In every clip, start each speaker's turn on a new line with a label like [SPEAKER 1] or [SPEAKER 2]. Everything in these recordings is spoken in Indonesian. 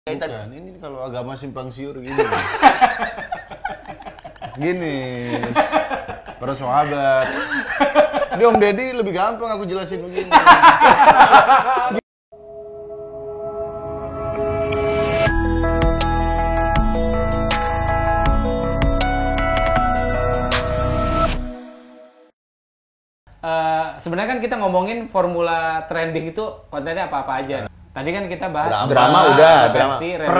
[SPEAKER 1] Bukan, ini kalau agama simpang siur gini. Gini, para sahabat. Ini Om Deddy lebih gampang aku jelasin begini.
[SPEAKER 2] Sebenarnya kan kita ngomongin formula trending itu kontennya apa-apa aja. Tadi kan kita bahas
[SPEAKER 3] drama udah,
[SPEAKER 2] versi
[SPEAKER 3] drama.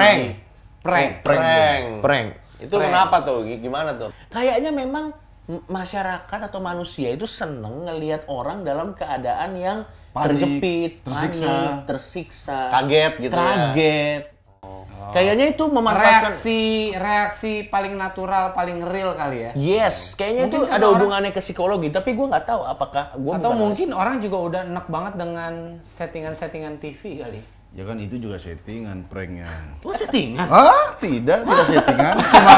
[SPEAKER 2] prank.
[SPEAKER 3] Itu kenapa tuh? Gimana tuh? Kayaknya memang masyarakat atau manusia itu seneng ngelihat orang dalam keadaan yang
[SPEAKER 1] Panik,
[SPEAKER 3] terjepit,
[SPEAKER 1] tersiksa.
[SPEAKER 3] panik, tersiksa,
[SPEAKER 4] Kaget gitu ya.
[SPEAKER 3] kaget. Kayaknya itu memanfaatkan
[SPEAKER 2] reaksi paling natural, paling real kali ya.
[SPEAKER 3] Yes, kayaknya
[SPEAKER 2] Mungkin
[SPEAKER 3] itu
[SPEAKER 2] karena
[SPEAKER 3] ada
[SPEAKER 2] orang-
[SPEAKER 3] hubungannya ke psikologi, tapi gue nggak tahu apakah gue
[SPEAKER 2] Atau mungkin orang juga udah enak banget dengan settingan-settingan TV kali.
[SPEAKER 1] Ya kan itu juga settingan pranknya.
[SPEAKER 3] oh settingan.
[SPEAKER 1] Ah, tidak settingan. Cuma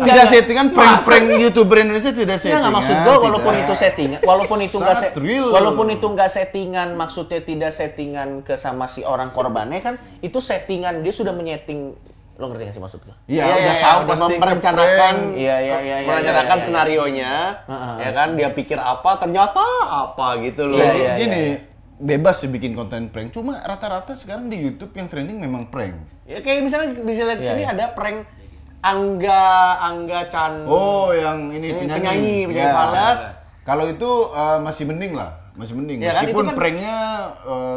[SPEAKER 1] tidak settingan prank-prank YouTuber Indonesia tidak settingan.
[SPEAKER 3] Nggak maksud gue walaupun
[SPEAKER 1] tidak.
[SPEAKER 3] itu settingan,
[SPEAKER 1] Sangat real.
[SPEAKER 3] walaupun itu nggak settingan, maksudnya tidak settingan ke sama si orang korbannya kan, itu settingan dia sudah menyeting. Lo ngerti nggak sih maksud gue?
[SPEAKER 1] Iya, udah tahu pasti
[SPEAKER 4] merencanakan,
[SPEAKER 3] Iya.
[SPEAKER 4] merencanakan skenarionya, ya kan? Dia pikir apa, ternyata apa gitu loh.
[SPEAKER 3] Iya.
[SPEAKER 1] Gini, bebas sih bikin konten prank. Cuma rata-rata sekarang di YouTube yang trending memang prank.
[SPEAKER 4] Ya kayak misalnya bisa lihat
[SPEAKER 3] Iya,
[SPEAKER 4] sini
[SPEAKER 3] iya.
[SPEAKER 4] ada prank Angga Chan.
[SPEAKER 1] Oh, yang ini
[SPEAKER 4] penyanyi
[SPEAKER 1] Ya.
[SPEAKER 4] Fales.
[SPEAKER 1] Kalau itu masih mending lah, masih mending.
[SPEAKER 4] Ya kan,
[SPEAKER 1] Meskipun
[SPEAKER 4] itu kan-
[SPEAKER 1] pranknya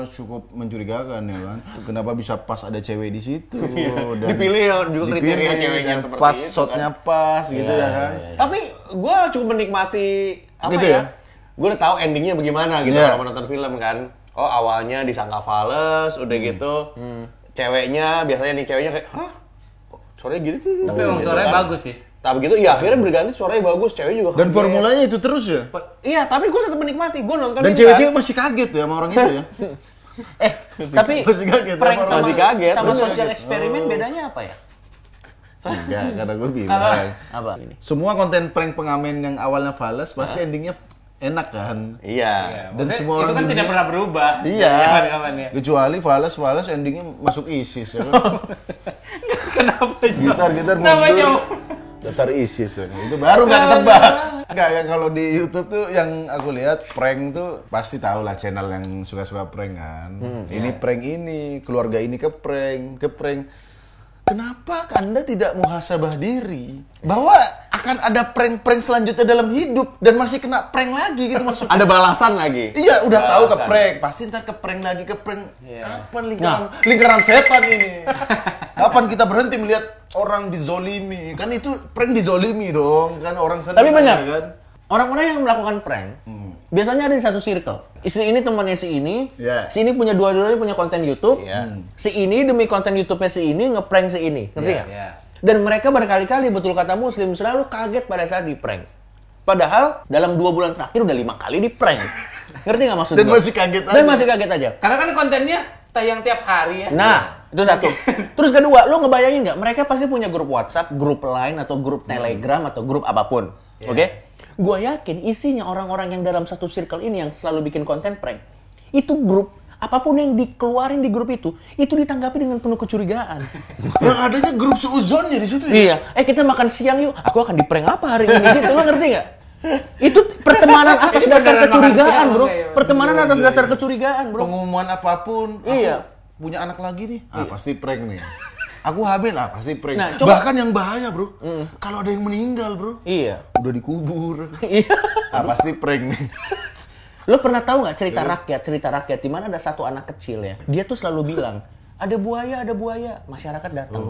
[SPEAKER 1] cukup mencurigakan ya kan. Kenapa bisa pas ada cewek di situ? Dan
[SPEAKER 4] Dipilih juga kriteria ceweknya
[SPEAKER 1] dan
[SPEAKER 4] seperti
[SPEAKER 1] pas
[SPEAKER 4] itu,
[SPEAKER 1] shotnya pas gitu ya kan.
[SPEAKER 4] Tapi gue cukup menikmati apa
[SPEAKER 1] Gitu
[SPEAKER 4] ya?
[SPEAKER 1] ya?
[SPEAKER 4] Gue udah tahu endingnya bagaimana gitu
[SPEAKER 1] Iya.
[SPEAKER 4] kalau menonton film kan. Oh awalnya disangka fales, udah gitu. Ceweknya biasanya nih ceweknya kayak, hah? Kok suaranya gitu?
[SPEAKER 2] Tapi emang
[SPEAKER 4] Gitu
[SPEAKER 2] suaranya
[SPEAKER 4] kan.
[SPEAKER 2] bagus sih.
[SPEAKER 4] Tapi gitu, ya akhirnya berganti suaranya bagus, cewek juga
[SPEAKER 1] Dan
[SPEAKER 4] kaget.
[SPEAKER 1] formulanya itu terus ya.
[SPEAKER 4] Iya, tapi gue tetap menikmati. Gue nonton
[SPEAKER 1] Dan cewek-cewek masih kaget ya sama orang itu ya.
[SPEAKER 3] Tapi
[SPEAKER 1] Masih kaget,
[SPEAKER 3] prank
[SPEAKER 1] apa?
[SPEAKER 3] sama,
[SPEAKER 4] Masih kaget.
[SPEAKER 3] sama
[SPEAKER 1] Masih
[SPEAKER 3] sosial
[SPEAKER 1] kaget.
[SPEAKER 3] eksperimen bedanya apa ya?
[SPEAKER 1] Enggak, karena gue bilang.
[SPEAKER 3] Apa?
[SPEAKER 1] Semua konten prank pengamen yang awalnya fals pasti endingnya enak kan.
[SPEAKER 4] Iya.
[SPEAKER 1] Dan
[SPEAKER 2] Maksudnya
[SPEAKER 1] semua
[SPEAKER 2] itu
[SPEAKER 1] orang
[SPEAKER 2] kan
[SPEAKER 1] dunia-
[SPEAKER 2] tidak pernah berubah.
[SPEAKER 1] Iya.
[SPEAKER 2] Kapan-kapannya.
[SPEAKER 1] Kecuali fals endingnya masuk ISIS ya kan.
[SPEAKER 2] Kenapa?
[SPEAKER 1] Gitar
[SPEAKER 2] Kenapa
[SPEAKER 1] mundur.
[SPEAKER 2] jauh?
[SPEAKER 1] Daftar ISIS ya. Itu baru nggak ketebak. Enggak, yang kalau di YouTube tuh yang aku lihat prank tuh pasti tahu lah channel yang suka-suka prank kan. Ini prank ini, keluarga ini ke prank. Kenapa Anda tidak muhasabah diri bahwa akan ada prank-prank selanjutnya dalam hidup dan masih kena prank lagi gitu maksudnya?
[SPEAKER 4] Ada balasan lagi.
[SPEAKER 1] Iya, udah tahu ke
[SPEAKER 4] Balasan.
[SPEAKER 1] prank, pasti ntar ke prank lagi ke prank. Kapan lingkaran setan ini? Kapan kita berhenti melihat orang dizolimi? Kan itu prank dizolimi dong, kan orang senang.
[SPEAKER 3] Tapi benar,
[SPEAKER 1] kan?
[SPEAKER 3] orang-orang yang melakukan prank, biasanya ada di satu circle. Si ini temannya si ini,
[SPEAKER 1] Iya.
[SPEAKER 3] si ini punya dua-duanya punya konten YouTube,
[SPEAKER 4] Iya.
[SPEAKER 3] si ini demi konten YouTube-nya si ini ngeprank si ini, ngerti nggak?
[SPEAKER 2] Iya.
[SPEAKER 3] Dan mereka berkali-kali, betul kata Muslim, selalu kaget pada saat di prank. Padahal dalam 2 bulan terakhir udah 5 kali di prank. Ngerti nggak maksud
[SPEAKER 1] Dan
[SPEAKER 3] gua?
[SPEAKER 1] masih kaget
[SPEAKER 3] Dan
[SPEAKER 1] aja.
[SPEAKER 3] masih kaget aja.
[SPEAKER 2] Karena kan kontennya tayang tiap hari ya.
[SPEAKER 3] Nah, itu satu. Terus kedua, lo ngebayangin nggak? Mereka pasti punya grup WhatsApp, grup Line, atau grup Telegram, atau grup apapun. Oke? Gue yakin isinya orang-orang yang dalam satu circle ini yang selalu bikin konten prank. Itu grup, apapun yang dikeluarin di grup itu ditanggapi dengan penuh kecurigaan.
[SPEAKER 1] Yang adanya grup seuzonnya di situ ya.
[SPEAKER 3] Iya. Kita makan siang yuk. Aku akan di prank apa hari ini? Gitu, lo ngerti nggak? Itu pertemanan atas
[SPEAKER 2] Ini
[SPEAKER 3] dasar
[SPEAKER 2] beneran makan
[SPEAKER 3] kecurigaan,
[SPEAKER 2] siang,
[SPEAKER 3] bro.
[SPEAKER 2] oke.
[SPEAKER 3] Pertemanan atas dasar kecurigaan, bro.
[SPEAKER 1] Pengumuman apapun, aku
[SPEAKER 3] Iya.
[SPEAKER 1] punya anak lagi nih, pasti prank nih. Aku hamil, pasti prank.
[SPEAKER 3] Nah, coba-
[SPEAKER 1] Bahkan yang bahaya bro, kalau ada yang meninggal bro,
[SPEAKER 3] Iya.
[SPEAKER 1] udah dikubur,
[SPEAKER 3] Iya.
[SPEAKER 1] pasti prank nih.
[SPEAKER 3] Lo pernah tahu nggak cerita rakyat di mana ada satu anak kecil ya? Dia tuh selalu bilang, ada buaya. Masyarakat datang.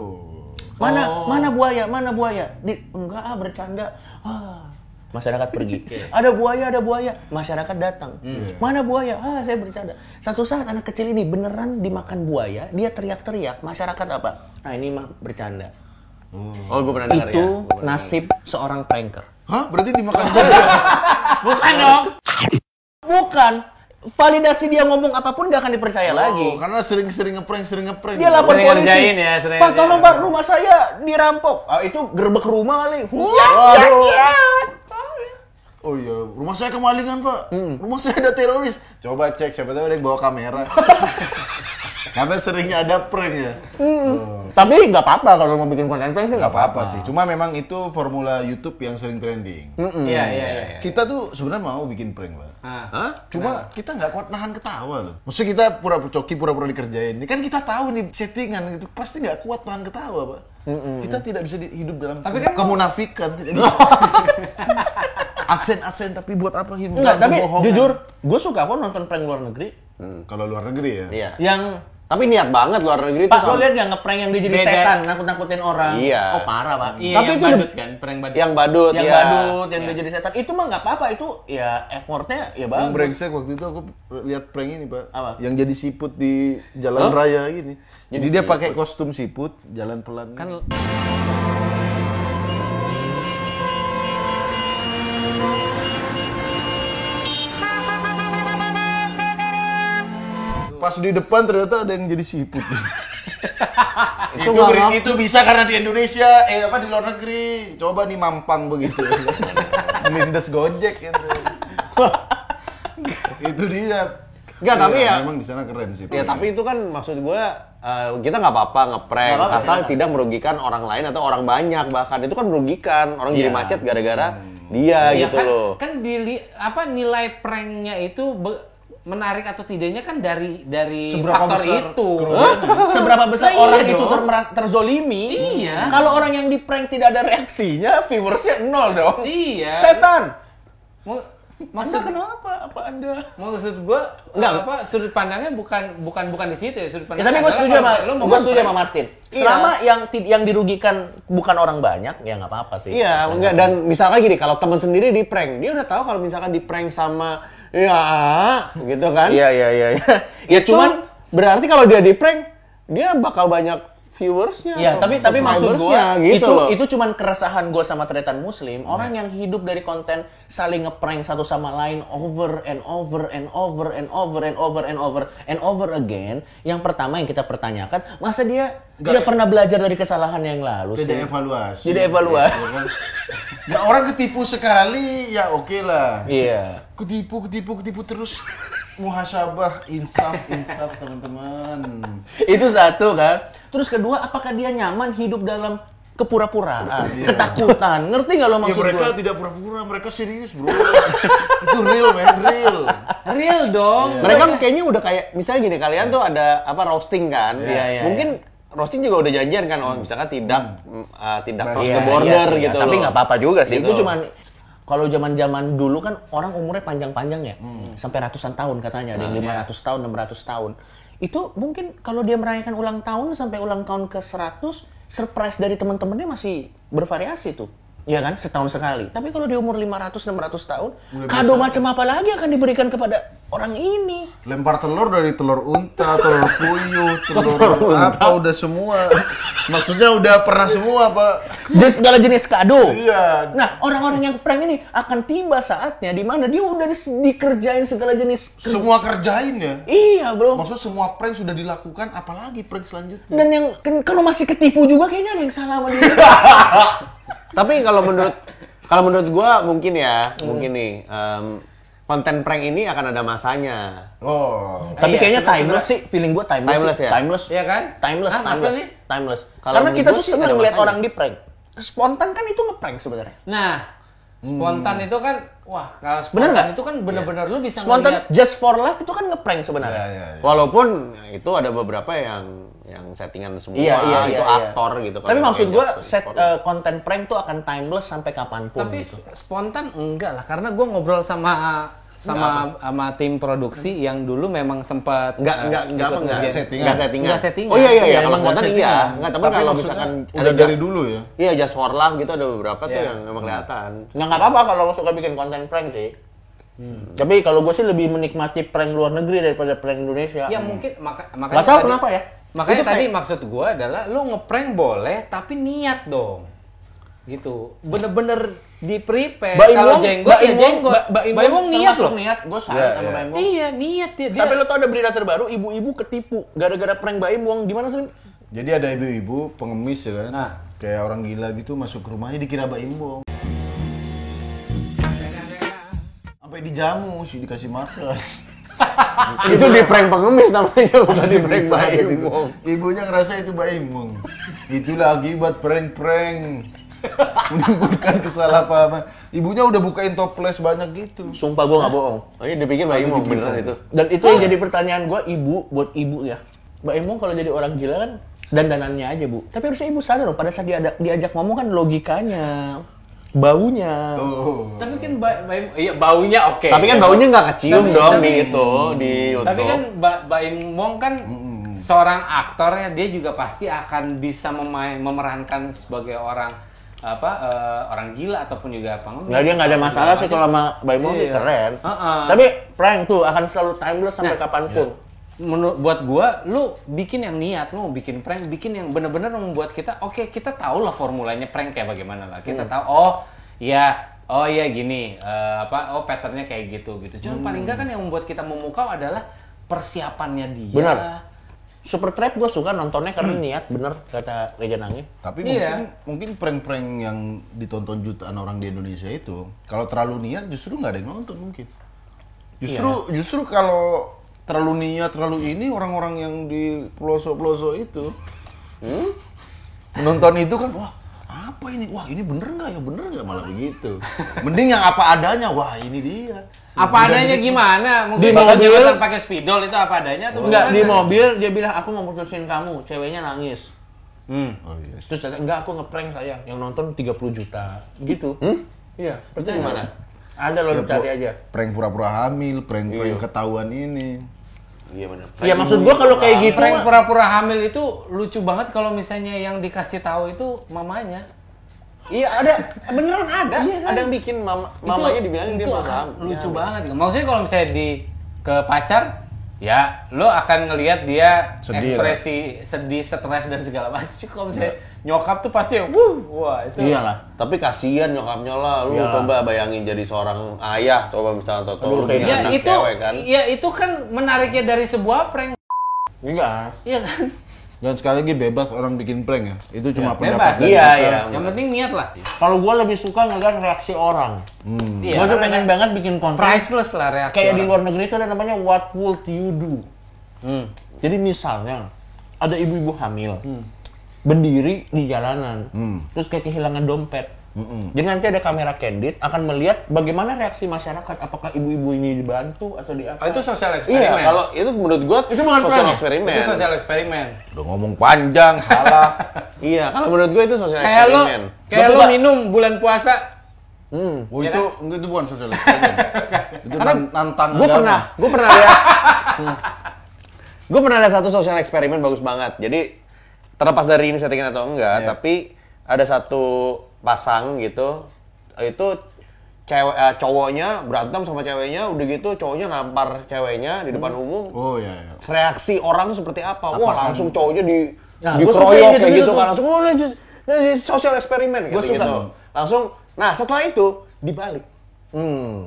[SPEAKER 3] Mana buaya? Enggak, bercanda. Masyarakat pergi. Ada buaya. Masyarakat datang. Mana buaya? Saya bercanda. Satu saat anak kecil ini beneran dimakan buaya, dia teriak-teriak. Masyarakat apa? Ini mah bercanda.
[SPEAKER 4] Oh, gue pernah dengar ya.
[SPEAKER 3] Itu nasib seorang pranker.
[SPEAKER 1] Hah? Berarti dimakan buaya?
[SPEAKER 2] Bukan dong.
[SPEAKER 3] Bukan. Validasi dia ngomong apapun nggak akan dipercaya lagi.
[SPEAKER 1] Karena sering ngeprank.
[SPEAKER 3] Dia lapor
[SPEAKER 2] Sering
[SPEAKER 3] polisi.
[SPEAKER 2] ngerjain ya, sering
[SPEAKER 3] Pak,
[SPEAKER 2] ngerjain.
[SPEAKER 3] tolong Pak, rumah saya dirampok. Itu gerbek rumah kali.
[SPEAKER 1] Oh iya, rumah saya kemalingan pak. Rumah saya ada teroris. Coba cek, siapa tahu ada yang bawa kamera. Karena seringnya ada prank ya. Oh.
[SPEAKER 3] Tapi nggak apa-apa kalau mau bikin konten prank sih
[SPEAKER 1] Nggak apa-apa sih. Cuma memang itu formula YouTube yang sering trending.
[SPEAKER 2] Iya, iya, iya.
[SPEAKER 1] Kita tuh sebenarnya mau bikin prank lah.
[SPEAKER 2] Ah.
[SPEAKER 1] Cuma kita nggak kuat nahan ketawa loh. Maksudnya kita pura-pura dikerjain. Ini kan kita tahu nih settingan gitu. Pasti nggak kuat nahan ketawa, Pak. Kita tidak bisa hidup dalam
[SPEAKER 2] Tapi kan
[SPEAKER 1] kemunafikan. Tidak bisa. Adsen tapi buat apa hidup
[SPEAKER 3] Enggak,
[SPEAKER 1] dalam
[SPEAKER 3] tapi
[SPEAKER 1] kebohongan?
[SPEAKER 3] jujur, gue suka kok nonton prank luar negeri.
[SPEAKER 1] Kalau luar negeri ya.
[SPEAKER 4] Iya.
[SPEAKER 3] Yang
[SPEAKER 4] Tapi niat banget luar negeri itu
[SPEAKER 3] Pak, lo lihat nggak ngeprank yang dia jadi
[SPEAKER 2] Beda.
[SPEAKER 3] setan, nakut-nakutin orang?
[SPEAKER 4] Iya.
[SPEAKER 3] Oh parah, Pak.
[SPEAKER 2] Iya,
[SPEAKER 4] Tapi
[SPEAKER 2] yang
[SPEAKER 4] itu
[SPEAKER 2] badut kan, prank badut.
[SPEAKER 4] yang badut
[SPEAKER 3] Yang
[SPEAKER 4] ya.
[SPEAKER 3] badut, yang dia jadi setan, itu mah nggak apa-apa, itu ya effortnya ya
[SPEAKER 1] Yang
[SPEAKER 3] bagus.
[SPEAKER 1] brengsek waktu itu aku lihat prank ini, Pak.
[SPEAKER 3] Apa?
[SPEAKER 1] Yang jadi siput di jalan raya gini. Jadi dia pakai kostum siput, jalan pelan.
[SPEAKER 2] Kan
[SPEAKER 1] Pas di depan ternyata ada yang jadi siput. itu,
[SPEAKER 4] nggak
[SPEAKER 1] itu bisa karena di Indonesia, di luar negeri. Coba nih mampang begitu. Melindas Gojek gitu. Itu dia.
[SPEAKER 4] Nggak, tapi ya-
[SPEAKER 1] memang di sana keren sih.
[SPEAKER 4] Ya tapi itu kan maksud gue kita nggak apa-apa ngeprank
[SPEAKER 3] Nggak apa-apa,
[SPEAKER 4] asal
[SPEAKER 3] silakan.
[SPEAKER 4] tidak merugikan orang lain atau orang banyak, bahkan itu kan merugikan orang jadi
[SPEAKER 3] Iya.
[SPEAKER 4] macet gara-gara dia
[SPEAKER 2] ya
[SPEAKER 4] gitu
[SPEAKER 2] kan,
[SPEAKER 4] loh.
[SPEAKER 2] kan nilai pranknya itu menarik atau tidaknya kan dari
[SPEAKER 1] Seberapa
[SPEAKER 2] faktor
[SPEAKER 1] besar
[SPEAKER 2] itu.
[SPEAKER 3] Seberapa besar
[SPEAKER 2] Nah, iya
[SPEAKER 3] orang
[SPEAKER 2] dong.
[SPEAKER 3] itu terzolimi?
[SPEAKER 2] Iya.
[SPEAKER 3] Kalau orang yang di prank tidak ada reaksinya, viewersnya 0 dong.
[SPEAKER 2] Iya.
[SPEAKER 3] Setan.
[SPEAKER 2] Maksud
[SPEAKER 3] Kenapa? Apa Anda?
[SPEAKER 2] maksud gua
[SPEAKER 4] Enggak.
[SPEAKER 2] sudut pandangnya bukan di situ ya, sudut
[SPEAKER 3] Ya,
[SPEAKER 2] pandang.
[SPEAKER 3] tapi gue
[SPEAKER 2] adalah
[SPEAKER 3] setuju
[SPEAKER 2] kalau
[SPEAKER 3] sama
[SPEAKER 2] lu mau
[SPEAKER 3] gue setuju
[SPEAKER 2] nge-prank.
[SPEAKER 3] sama Martin.
[SPEAKER 2] Iya.
[SPEAKER 3] Selama yang dirugikan bukan orang banyak, ya nggak apa-apa sih.
[SPEAKER 4] Iya, enggak, dan misalnya gini, kalau teman sendiri di prank, dia udah tahu kalau misalkan di prank sama ya gitu kan.
[SPEAKER 3] Iya.
[SPEAKER 4] Ya cuman berarti kalau dia di prank, dia bakal banyak viewersnya.
[SPEAKER 3] Iya,
[SPEAKER 4] atau
[SPEAKER 3] tapi maksud gue
[SPEAKER 4] subscribersnya, gitu loh.
[SPEAKER 3] itu cuman keresahan gue sama Tretan Muslim. Orang yang hidup dari konten saling ngeprank satu sama lain over and over and over and over and over and over and over again. Yang pertama yang kita pertanyakan, masa dia tidak pernah belajar dari kesalahan yang lalu sih?
[SPEAKER 1] Tidak evaluasi.
[SPEAKER 3] Tidak evaluasi.
[SPEAKER 1] Ya, kan? Ya orang ketipu sekali, ya oke lah.
[SPEAKER 3] Iya.
[SPEAKER 1] Ketipu terus. Muhasabah, insaf teman-teman.
[SPEAKER 3] Itu satu kan. Terus kedua, apakah dia nyaman hidup dalam kepura-puraan, ketakutan? Ngerti nggak lo
[SPEAKER 1] Ya
[SPEAKER 3] maksud
[SPEAKER 1] mereka
[SPEAKER 3] gua?
[SPEAKER 1] tidak pura-pura, mereka serius bro. Itu real man, real.
[SPEAKER 2] Real dong.
[SPEAKER 4] Mereka kayaknya udah kayak misalnya gini, kalian tuh ada apa roasting kan?
[SPEAKER 3] Iya,
[SPEAKER 4] Mungkin roasting juga udah janjian kan, oh misalkan tidak cross
[SPEAKER 1] Iya,
[SPEAKER 4] the border
[SPEAKER 3] sih,
[SPEAKER 4] gitu.
[SPEAKER 3] Tapi
[SPEAKER 4] loh.
[SPEAKER 3] nggak apa-apa juga sih.
[SPEAKER 4] Gitu.
[SPEAKER 3] Itu cuman kalau zaman-zaman dulu kan orang umurnya panjang-panjang ya. Sampai ratusan tahun katanya, ada yang 500 tahun, 600 tahun. Itu mungkin kalau dia merayakan ulang tahun sampai ulang tahun ke 100, surprise dari teman-temannya masih bervariasi tuh. Iya kan, setahun sekali. Tapi kalau di umur 500-600 tahun, kado macam apa lagi akan diberikan kepada orang ini?
[SPEAKER 1] Lempar telur dari telur unta, telur puyuh, telur apa udah semua. Maksudnya udah pernah semua, Pak.
[SPEAKER 3] Segala jenis kado.
[SPEAKER 1] Iya.
[SPEAKER 3] Nah, orang-orang yang prank ini akan tiba saatnya di mana dia udah dikerjain segala jenis.
[SPEAKER 1] Semua kerjain ya.
[SPEAKER 3] Iya, bro.
[SPEAKER 1] Maksud semua prank sudah dilakukan, apalagi prank selanjutnya?
[SPEAKER 3] Dan yang kalau masih ketipu juga kayaknya ada yang salah sama dia.
[SPEAKER 4] Tapi kalau menurut gua mungkin nih konten prank ini akan ada masanya.
[SPEAKER 1] Oh.
[SPEAKER 3] Tapi
[SPEAKER 2] Iya,
[SPEAKER 3] kayaknya
[SPEAKER 2] sebenarnya-
[SPEAKER 3] timeless sih, feeling gue timeless.
[SPEAKER 4] Timeless
[SPEAKER 3] sih.
[SPEAKER 4] ya?
[SPEAKER 3] Timeless.
[SPEAKER 2] Iya kan?
[SPEAKER 3] Timeless,
[SPEAKER 2] Ah, masa
[SPEAKER 3] timeless.
[SPEAKER 2] sih?
[SPEAKER 3] Timeless.
[SPEAKER 4] Kalau
[SPEAKER 3] Karena
[SPEAKER 4] menurut
[SPEAKER 3] kita
[SPEAKER 4] gua
[SPEAKER 3] tuh
[SPEAKER 4] sih
[SPEAKER 3] seneng
[SPEAKER 4] ada
[SPEAKER 3] lihat
[SPEAKER 4] masanya.
[SPEAKER 3] orang di prank. Spontan kan itu nge-prank sebenarnya.
[SPEAKER 2] Nah, spontan itu kan, wah kalau
[SPEAKER 3] Bener
[SPEAKER 2] spontan
[SPEAKER 3] nggak?
[SPEAKER 2] itu kan bener-bener lu bisa
[SPEAKER 3] Spontan
[SPEAKER 2] ngeliat.
[SPEAKER 3] just for life itu kan nge-prank sebenarnya.
[SPEAKER 1] Ya.
[SPEAKER 4] Walaupun itu ada beberapa yang settingan semua, itu aktor gitu kan.
[SPEAKER 3] Tapi maksud gue
[SPEAKER 4] Kayak
[SPEAKER 3] set
[SPEAKER 4] aktor.
[SPEAKER 3] konten prank tuh akan timeless sampai kapanpun.
[SPEAKER 2] Tapi
[SPEAKER 3] gitu.
[SPEAKER 2] spontan enggak lah, karena gue ngobrol sama tim produksi yang dulu memang sempat
[SPEAKER 4] Enggak
[SPEAKER 1] settingan.
[SPEAKER 2] Nggak settingan.
[SPEAKER 4] Oh iya
[SPEAKER 1] Iya,
[SPEAKER 4] kalau
[SPEAKER 1] emang nggak
[SPEAKER 4] spontan iya.
[SPEAKER 1] settingan.
[SPEAKER 4] Enggak, tapi
[SPEAKER 1] Tapi
[SPEAKER 4] kalau
[SPEAKER 1] maksudnya
[SPEAKER 4] misalkan
[SPEAKER 1] udah dari dulu ya.
[SPEAKER 4] Iya, just for love gitu ada beberapa tuh
[SPEAKER 2] Iya.
[SPEAKER 4] yang emang kelihatan.
[SPEAKER 3] Nah nggak apa-apa kalau lo suka bikin konten prank sih. Tapi kalau gue sih lebih menikmati prank luar negeri daripada prank Indonesia.
[SPEAKER 2] Ya mungkin makanya
[SPEAKER 3] Nggak tahu
[SPEAKER 2] tadi-
[SPEAKER 3] kenapa ya.
[SPEAKER 2] Makanya
[SPEAKER 3] Itu
[SPEAKER 2] tadi
[SPEAKER 3] kayak-
[SPEAKER 2] maksud gue adalah lu ngeprank boleh tapi niat dong. Gitu. Bener-bener di-prepare. Kalau jenggot ya jenggot. Baimong niat loh.
[SPEAKER 3] Niat, gue
[SPEAKER 1] Iya,
[SPEAKER 3] sayang sama
[SPEAKER 1] iya.
[SPEAKER 3] Baimong.
[SPEAKER 2] Iya, niat dia.
[SPEAKER 3] Sampai lo tau ada berita terbaru, ibu-ibu ketipu gara-gara prank Baimong. Gimana sih?
[SPEAKER 1] Jadi ada ibu-ibu pengemis ya kan.
[SPEAKER 2] Nah.
[SPEAKER 1] Kayak orang gila gitu masuk ke rumahnya dikira Baimbong. Sampai dijamu sih dikasih makan.
[SPEAKER 4] Itu di prank pengemis namanya, bukan di prank Baim Wong.
[SPEAKER 1] Ibunya ngerasa itu Baim Wong. Itulah akibat prank-prank. Menimbulkan kesalahpahaman. Ibunya udah bukain toples banyak gitu.
[SPEAKER 3] Sumpah gue nggak bohong.
[SPEAKER 4] Oh iya dipikir Baim Wong beneran itu.
[SPEAKER 3] Dan itu yang jadi pertanyaan gue, buat ibu ya. Mbak Imong kalau jadi orang gila kan dandanannya aja, Bu. Tapi harusnya ibu sadar loh, pada saat diajak ngomong kan logikanya, baunya.
[SPEAKER 2] Tapi kan iya baunya oke.
[SPEAKER 4] Tapi kan baunya nggak kecium dong di YouTube.
[SPEAKER 2] Tapi kan Baim Wong kan seorang aktor ya, dia juga pasti akan bisa memerankan sebagai orang orang gila ataupun juga pengemis.
[SPEAKER 3] Nggak, dia nggak ada masalah sih kalau sama Mbak Imong sih keren. Tapi prank tuh akan selalu timeless sampai kapanpun.
[SPEAKER 2] Buat gua, lu bikin yang niat, lu bikin prank, bikin yang bener-bener membuat kita, oke, kita tahu lah formulanya prank kayak bagaimana lah. Kita tahu, oh iya gini, patternnya kayak gitu. Cuman paling enggak kan yang membuat kita memukau adalah persiapannya dia.
[SPEAKER 3] Benar. Super Trap gue suka nontonnya karena niat, bener kata Reja Nangin.
[SPEAKER 1] Tapi mungkin prank-prank yang ditonton jutaan orang di Indonesia itu, kalau terlalu niat justru nggak ada yang nonton mungkin. Justru kalau terlalu niat, terlalu ini, orang-orang yang di pelosok-pelosok itu menonton itu kan, wah apa ini? Wah ini bener nggak ya? Bener nggak? Malah begitu. Mending yang apa adanya, wah ini dia.
[SPEAKER 2] Apa adanya gimana? Mungkin kalau jabatan pakai spidol itu apa adanya tuh?
[SPEAKER 3] Enggak, di mobil dia bilang aku mau putusin kamu, ceweknya nangis.
[SPEAKER 1] Oh yes.
[SPEAKER 3] Terus enggak, aku ngeprank sayang, yang nonton 30 juta. Gitu. Iya, percaya
[SPEAKER 4] gimana?
[SPEAKER 3] Ada loh, cari aja.
[SPEAKER 1] Prank pura-pura hamil, prank ketahuan ini.
[SPEAKER 4] Iya benar.
[SPEAKER 3] Ya maksud gua kalau kayak gitu
[SPEAKER 2] prank pura-pura hamil itu lucu banget kalau misalnya yang dikasih tahu itu mamanya.
[SPEAKER 4] Iya ada, beneran ada. Iya, kan? Ada yang bikin mamanya dibilangin dia paham.
[SPEAKER 2] Lucu banget. Maksudnya kalau misalnya ke pacar, ya lo akan ngelihat dia
[SPEAKER 1] sedih
[SPEAKER 2] ekspresi sedih, stres dan segala macam. Kalau misalnya nyokap tuh pasti wah itu.
[SPEAKER 3] Iyalah.
[SPEAKER 4] Tapi kasihan nyokapnya lah. Lu coba bayangin jadi seorang ayah, coba misalnya lu punya anak cewek kan.
[SPEAKER 2] Ya itu kan menariknya dari sebuah prank.
[SPEAKER 3] Enggak.
[SPEAKER 2] Iya kan?
[SPEAKER 1] Dan sekali lagi bebas orang bikin prank ya. Itu cuma
[SPEAKER 2] bebas.
[SPEAKER 1] pendapat
[SPEAKER 4] Iya.
[SPEAKER 2] Yang penting niat lah.
[SPEAKER 3] Kalau gua lebih suka ngeliat reaksi orang.
[SPEAKER 2] Iya,
[SPEAKER 3] Gua tuh pengen banget bikin konten
[SPEAKER 2] priceless lah reaksi.
[SPEAKER 3] kayak di luar negeri itu ada namanya What Would You Do. Jadi misalnya ada ibu-ibu hamil, berdiri di jalanan, terus kayak kehilangan dompet. Jadi nanti ada kamera candid akan melihat bagaimana reaksi masyarakat, apakah ibu-ibu ini dibantu atau di apa.
[SPEAKER 2] Itu sosial eksperimen.
[SPEAKER 4] Iya, kalau itu menurut gua
[SPEAKER 3] itu bukan
[SPEAKER 4] sosial
[SPEAKER 3] prank.
[SPEAKER 4] eksperimen.
[SPEAKER 2] Itu sosial eksperimen.
[SPEAKER 1] Udah ngomong panjang, salah.
[SPEAKER 4] Iya, kalau menurut gua itu sosial
[SPEAKER 2] Kayak
[SPEAKER 4] eksperimen.
[SPEAKER 2] lo minum bulan puasa.
[SPEAKER 1] Oh itu bukan sosial eksperimen. Itu nantang
[SPEAKER 4] Gua pernah lihat. Gue pernah ada satu sosial eksperimen bagus banget. Jadi terlepas dari ini settingan atau enggak, tapi ada satu pasang gitu, itu cowoknya berantem sama ceweknya, udah gitu cowoknya nampar ceweknya di depan umum.
[SPEAKER 1] Oh iya.
[SPEAKER 4] Reaksi orang tuh seperti apa? Wah langsung cowoknya
[SPEAKER 3] Nah,
[SPEAKER 4] dikeroyok kayak gitu kan, langsung sosial eksperimen kayak gitu. Langsung, nah setelah itu dibalik.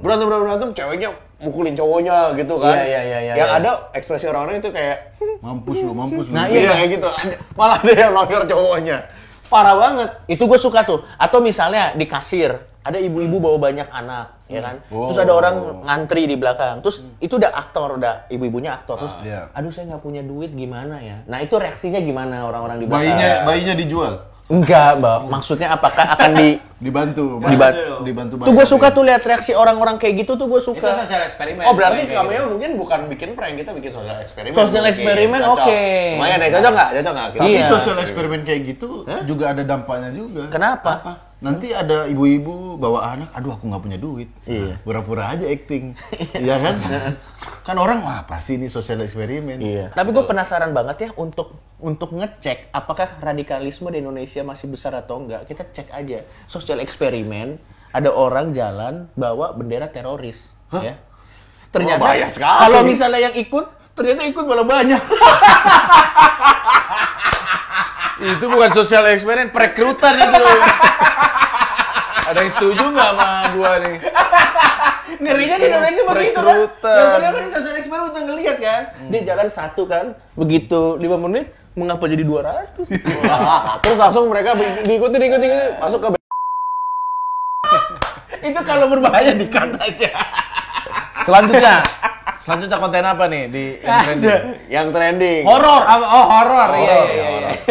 [SPEAKER 4] Berantem, ceweknya mukulin cowoknya gitu kan.
[SPEAKER 3] Iya.
[SPEAKER 4] Yang ada ekspresi orang-orang itu kayak
[SPEAKER 1] Mampus lu.
[SPEAKER 3] Nah,
[SPEAKER 4] iya kayak gitu. Malah ada yang longgar cowoknya. Parah banget.
[SPEAKER 3] Itu gue suka tuh. Atau misalnya di kasir, ada ibu-ibu bawa banyak anak, ya kan? Terus ada orang ngantri di belakang. Terus itu udah aktor, udah ibu-ibunya aktor. Terus, aduh saya nggak punya duit, gimana ya? Nah itu reaksinya gimana orang-orang di belakang?
[SPEAKER 1] Bayinya dijual.
[SPEAKER 3] Enggak, Mbak. Maksudnya apakah akan
[SPEAKER 1] dibantu.
[SPEAKER 3] Tuh gue suka tuh lihat reaksi orang-orang kayak gitu tuh gue suka.
[SPEAKER 2] Itu sosial eksperimen.
[SPEAKER 4] Oh berarti kami mungkin bukan bikin prank, kita bikin sosial eksperimen.
[SPEAKER 3] Sosial eksperimen oke.
[SPEAKER 4] Lumayan deh, cocok nggak?
[SPEAKER 1] Tapi sosial eksperimen kayak gitu juga ada dampaknya juga.
[SPEAKER 3] Kenapa?
[SPEAKER 1] Nanti ada ibu-ibu bawa anak, aduh aku nggak punya duit. Iya. Pura-pura aja acting. Iya kan? Kan orang, wah pasti ini sosial eksperimen.
[SPEAKER 3] Iya. Tapi gue penasaran banget ya untuk ngecek apakah radikalisme di Indonesia masih besar atau enggak. Kita cek aja. Sosial eksperimen, ada orang jalan bawa bendera teroris. Ya. Ternyata kalau misalnya yang ikut, ternyata ikut malah banyak.
[SPEAKER 1] Itu bukan sosial eksperimen, perekrutan itu. Ada yang setuju nggak sama gua nih?
[SPEAKER 3] Ngerinya di Indonesia begitu kan? Yang kedua kan sosial eksperimen untuk ngelihat kan? Dia jalan satu kan, begitu 5 menit, mengapa jadi 200?
[SPEAKER 4] Terus langsung mereka diikuti, masuk ke
[SPEAKER 3] Itu kalau berbahaya di-cut aja.
[SPEAKER 1] Selanjutnya, Selanjutnya konten apa nih di yang trending?
[SPEAKER 4] Yang trending.
[SPEAKER 3] Horor.
[SPEAKER 2] Oh, horor. Iya.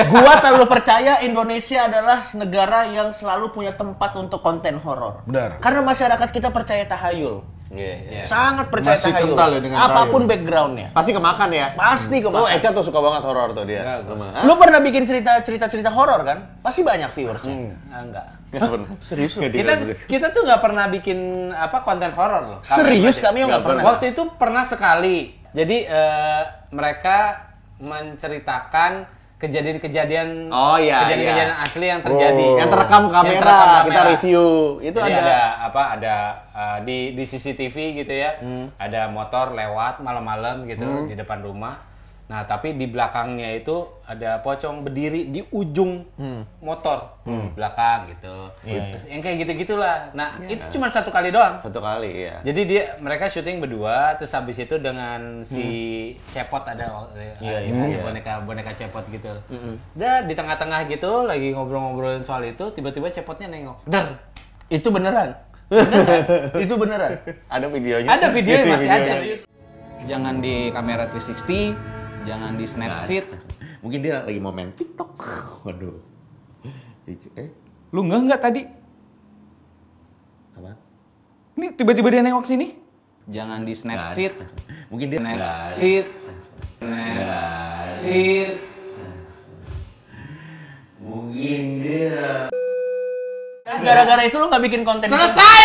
[SPEAKER 3] Gua selalu percaya Indonesia adalah negara yang selalu punya tempat untuk konten horor.
[SPEAKER 1] Benar.
[SPEAKER 3] Karena masyarakat kita percaya tahayul.
[SPEAKER 4] Iya.
[SPEAKER 3] Sangat percaya
[SPEAKER 1] Masih
[SPEAKER 3] tahayul.
[SPEAKER 1] kental ya dengan
[SPEAKER 3] Apapun
[SPEAKER 1] tahayul.
[SPEAKER 3] backgroundnya.
[SPEAKER 4] Pasti kemakan ya.
[SPEAKER 3] Pasti
[SPEAKER 4] Tuh
[SPEAKER 3] kemakan.
[SPEAKER 4] Eca tuh suka banget horor tuh dia.
[SPEAKER 2] Enggak,
[SPEAKER 3] Lu pernah bikin cerita horor kan? Pasti banyak viewersnya.
[SPEAKER 2] Enggak.
[SPEAKER 3] Serius lu?
[SPEAKER 2] Kita tuh nggak pernah bikin konten horor loh.
[SPEAKER 3] Serius kami nggak pernah.
[SPEAKER 2] Waktu itu pernah sekali. Jadi mereka menceritakan kejadian-kejadian kejadian-kejadian asli yang terjadi.
[SPEAKER 4] Yang terekam kamera, kita review. Itu
[SPEAKER 2] Jadi
[SPEAKER 4] ada
[SPEAKER 2] ada di CCTV gitu ya. Ada motor lewat malam-malam gitu di depan rumah. Nah, tapi di belakangnya itu ada pocong berdiri di ujung motor belakang gitu. Terus yang kayak gitu-gitulah. Nah, itu cuma satu kali doang.
[SPEAKER 4] satu kali ya.
[SPEAKER 2] Jadi mereka syuting berdua, terus habis itu dengan si Cepot ada boneka Cepot gitu. Udah di tengah-tengah gitu lagi ngobrol-ngobrolin soal itu, tiba-tiba Cepotnya nengok. Der.
[SPEAKER 3] Itu beneran. Itu beneran.
[SPEAKER 4] Ada videonya.
[SPEAKER 2] Ada videonya masih ada.
[SPEAKER 5] Jangan di kamera 360, jangan di Snapseed.
[SPEAKER 3] Mungkin dia lagi mau main TikTok. Waduh.
[SPEAKER 5] Lu nggak tadi?
[SPEAKER 3] Apa?
[SPEAKER 5] Ini tiba-tiba dia nengok sini. Jangan di Snapseed.
[SPEAKER 3] Mungkin dia
[SPEAKER 5] Snapseed. Snapseed.
[SPEAKER 3] Mungkin dia. Gara-gara itu lu nggak bikin konten.
[SPEAKER 2] Selesai.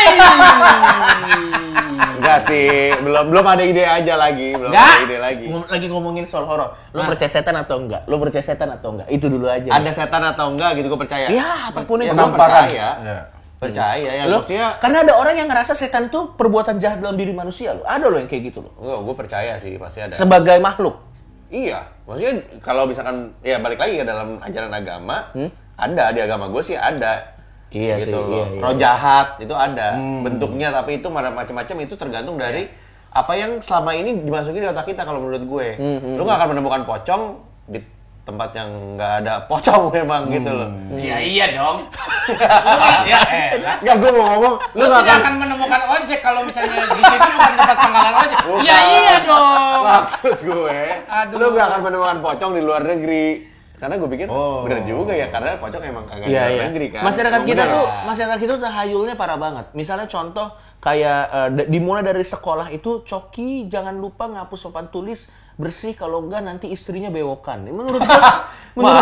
[SPEAKER 4] Enggak sih, belum ada ide aja lagi, belum
[SPEAKER 2] Nggak.
[SPEAKER 4] ada ide lagi.
[SPEAKER 3] Lagi ngomongin soal horor. Lu percaya setan atau enggak? Lu percaya setan atau enggak? Itu dulu aja.
[SPEAKER 4] Ada setan atau enggak gitu gue percaya.
[SPEAKER 3] Ya, apapun itu.
[SPEAKER 4] Ya, gua
[SPEAKER 1] Penampakan.
[SPEAKER 4] percaya.
[SPEAKER 1] Ya.
[SPEAKER 4] Percaya ya,
[SPEAKER 3] Lo,
[SPEAKER 4] maksudnya
[SPEAKER 3] karena ada orang yang ngerasa setan tuh perbuatan jahat dalam diri manusia lo. Ada lo yang kayak gitu lo.
[SPEAKER 4] gue percaya sih pasti ada.
[SPEAKER 3] Sebagai makhluk.
[SPEAKER 4] Iya, maksudnya kalau misalkan ya balik lagi ke dalam ajaran agama, ada di agama gue sih ada.
[SPEAKER 3] Iya
[SPEAKER 4] gitu
[SPEAKER 3] sih,
[SPEAKER 4] loh.
[SPEAKER 3] iya.
[SPEAKER 4] Roh jahat itu ada bentuknya, tapi itu macam-macam itu tergantung dari apa yang selama ini dimasukin di otak kita kalau menurut gue. Lu nggak akan menemukan pocong di tempat yang nggak ada pocong memang gitu loh.
[SPEAKER 2] Iya dong.
[SPEAKER 4] Nggak, gue mau ngomong,
[SPEAKER 2] Lu tidak akan menemukan ojek kalau misalnya di situ bukan tempat pangkalan ojek. Iya dong.
[SPEAKER 4] Maksud gue,
[SPEAKER 2] Aduh.
[SPEAKER 4] lu nggak akan menemukan pocong di luar negeri. Karena gue pikir bener juga ya, karena pocong emang kagak di luar negeri kan.
[SPEAKER 3] Masyarakat kita
[SPEAKER 4] Bener.
[SPEAKER 3] tuh, masyarakat kita tuh tahayulnya parah banget. Misalnya contoh kayak dimulai dari sekolah itu, Coki jangan lupa ngapus papan tulis bersih, kalau enggak nanti istrinya bewokan. Menurut